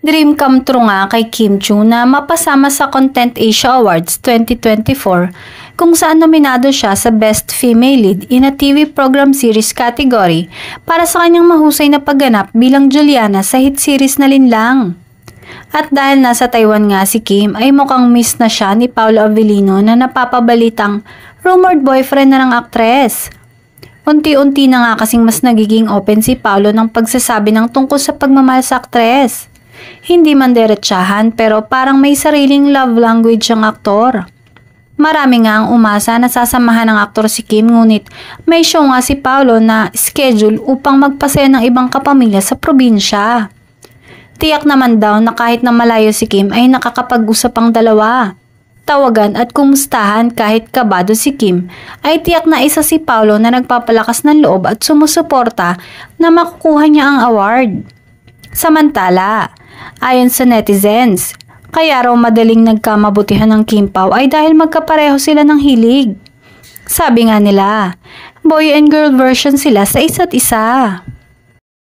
Dream come true nga kay Kim Chiu na mapasama sa Content Asia Awards 2024 kung saan nominado siya sa Best Female Lead in a TV Program Series category para sa kanyang mahusay na pagganap bilang Juliana sa hit series na Linlang. At dahil nasa Taiwan nga si Kim ay mukhang miss na siya ni Paolo Avellino na napapabalitang rumored boyfriend na ng aktres. Unti-unti na nga kasing mas nagiging open si Paolo ng pagsasabi ng tungkol sa pagmamahal sa aktres. Hindi man diretsahan pero parang may sariling love language ang aktor. Marami nga ang umasa na sasamahan ng aktor si Kim ngunit may show nga si Paolo na schedule upang magpasaya ng ibang kapamilya sa probinsya. Tiyak naman daw na kahit na malayo si Kim ay nakakapag-usap ang dalawa. Tawagan at kumustahan kahit kabado si Kim ay tiyak na isa si Paolo na nagpapalakas ng loob at sumusuporta na makukuha niya ang award. Samantala, ayon sa netizens, kaya raw madaling nagkamabutihan ng Kim Pao ay dahil magkapareho sila ng hilig. Sabi nga nila, boy and girl version sila sa isa't isa.